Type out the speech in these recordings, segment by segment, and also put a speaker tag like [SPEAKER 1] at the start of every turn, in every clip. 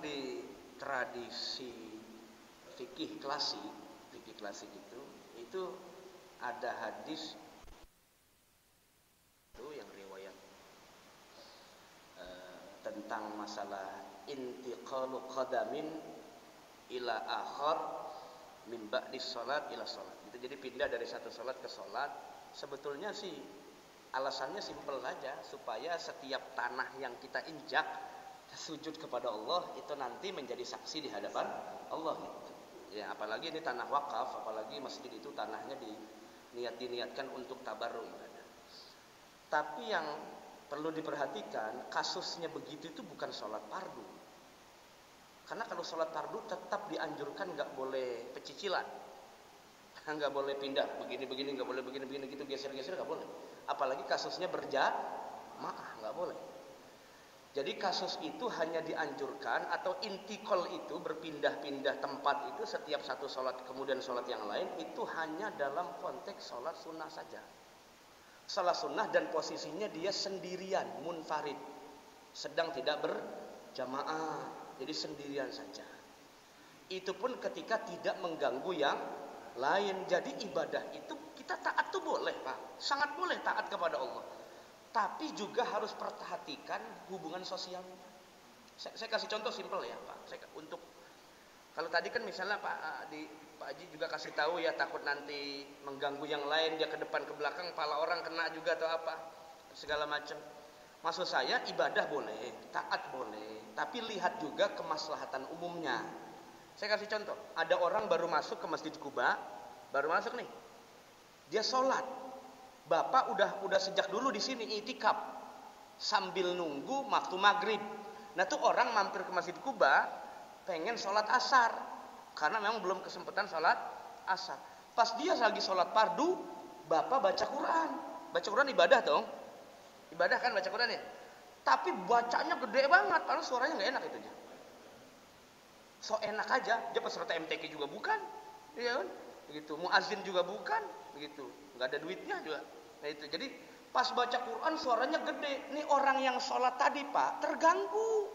[SPEAKER 1] di tradisi fikih klasik itu ada hadis itu yang riwayat tentang masalah intiqalu qadamin ila akhar min ba'di salat ila salat. Itu jadi pindah dari satu salat ke salat. Sebetulnya sih alasannya simpel saja, supaya setiap tanah yang kita injak sujud kepada Allah itu nanti menjadi saksi di hadapan Allah gitu. Ya, apalagi ini tanah wakaf, apalagi masjid itu tanahnya diniatkan untuk tabarruk ibadah. Tapi yang perlu diperhatikan, kasusnya begitu itu bukan sholat fardu. Karena kalau sholat fardu tetap dianjurkan nggak boleh pecicilan, nggak boleh pindah begini, nggak boleh begini gitu, geser nggak boleh. Apalagi kasusnya berjamaah, nggak boleh. Jadi kasus itu hanya dianjurkan, atau intikal itu berpindah-pindah tempat itu setiap satu sholat kemudian sholat yang lain, itu hanya dalam konteks sholat sunnah saja. Sholat sunnah dan posisinya dia sendirian, munfarid, sedang tidak berjamaah, jadi sendirian saja. Itu pun ketika tidak mengganggu yang lain. Jadi ibadah itu kita taat tuh boleh, Pak, sangat boleh taat kepada Allah. Tapi juga harus perhatikan hubungan sosialnya. Saya kasih contoh simpel ya, Pak. Untuk kalau tadi kan misalnya Pak Haji juga kasih tahu ya, takut nanti mengganggu yang lain, dia ke depan ke belakang, pala orang kena juga atau apa, segala macam. Maksud saya ibadah boleh, taat boleh, tapi lihat juga kemaslahatan umumnya. Saya kasih contoh, ada orang baru masuk ke Masjid Kuba, baru masuk nih, dia sholat. Bapak udah sejak dulu di sini itikaf sambil nunggu waktu maghrib. Nah tuh orang mampir ke Masjid Kuba pengen sholat asar karena memang belum kesempatan sholat asar. Pas dia lagi sholat fardu, bapak baca Quran. Baca Quran ibadah dong, ibadah kan baca Quran ya. Tapi bacanya gede banget, padahal suaranya nggak enak itu aja. So enak aja, dia peserta MTQ juga bukan, iya kan? Begitu, muazin juga bukan, begitu, nggak ada duitnya juga. Nah itu, jadi pas baca Quran suaranya gede. Nih orang yang sholat tadi Pak terganggu,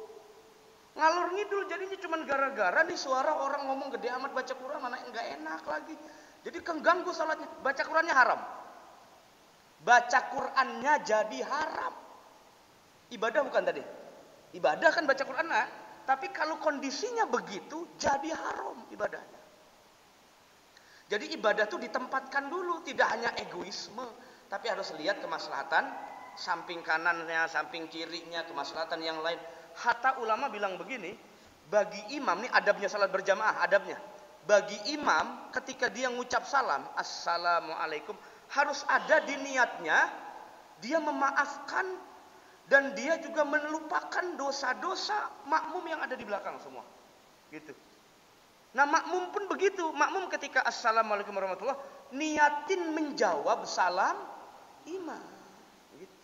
[SPEAKER 1] ngalor ngidul jadinya cuman gara-gara nih suara orang ngomong gede amat baca Quran, mana nggak enak lagi. Jadi keganggu sholatnya. Baca Qurannya haram. Baca Qurannya jadi haram. Ibadah bukan tadi. Ibadah kan baca Quran, nah. Tapi kalau kondisinya begitu jadi haram ibadahnya. Jadi ibadah tuh ditempatkan dulu, tidak hanya egoisme, tapi harus lihat kemaslahatan samping kanannya, samping kirinya, kemaslahatan yang lain. Hatta ulama bilang begini, bagi imam, nih adabnya salat berjamaah, adabnya. Bagi imam ketika dia ngucap salam, assalamualaikum, harus ada di niatnya dia memaafkan dan dia juga melupakan dosa-dosa makmum yang ada di belakang semua. Gitu. Nah makmum pun begitu, makmum ketika assalamualaikum warahmatullah niatin menjawab salam imam. Gitu.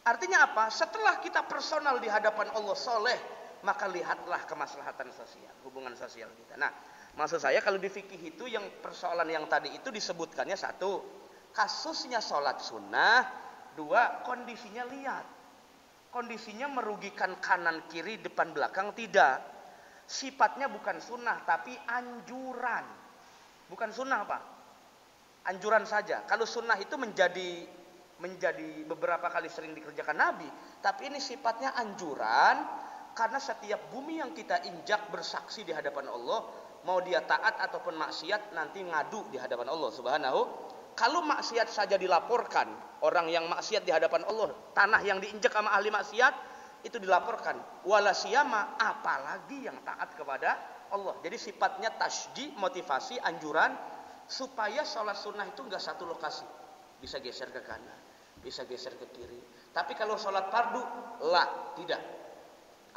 [SPEAKER 1] Artinya apa? Setelah kita personal di hadapan Allah soleh, maka lihatlah kemaslahatan sosial, hubungan sosial kita. Nah, maksud saya kalau di fikih itu yang persoalan yang tadi itu disebutkannya satu, kasusnya sholat sunnah, dua, kondisinya lihat. Kondisinya merugikan kanan kiri depan belakang tidak. Sifatnya bukan sunnah tapi anjuran. Bukan sunnah apa? Anjuran saja. Kalau sunnah itu menjadi beberapa kali sering dikerjakan Nabi, tapi ini sifatnya anjuran karena setiap bumi yang kita injak bersaksi di hadapan Allah, mau dia taat ataupun maksiat nanti ngadu di hadapan Allah Subhanahu. Kalau maksiat saja dilaporkan, orang yang maksiat di hadapan Allah, tanah yang diinjak sama ahli maksiat itu dilaporkan, wala siyama apalagi yang taat kepada Allah. Jadi sifatnya tasjih, motivasi, anjuran supaya sholat sunnah itu enggak satu lokasi, bisa geser ke kanan, bisa geser ke kiri. Tapi kalau sholat fardu, lah tidak.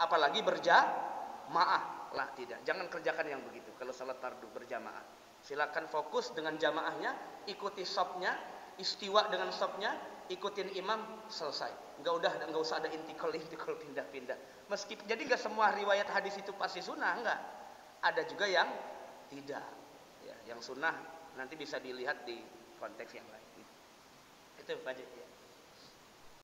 [SPEAKER 1] Apalagi berjamaah, lah tidak. Jangan kerjakan yang begitu. Kalau sholat fardu berjamaah, silakan fokus dengan jamaahnya, ikuti shopnya, istiwa dengan shopnya, ikutin imam, selesai. Enggak usah ada intikal pindah-pindah. Meskipun jadi enggak semua riwayat hadis itu pasti sunnah, enggak. Ada juga yang tidak. Ya, yang sunnah nanti bisa dilihat di konteks yang lain. Itu Pak Haji. Ya.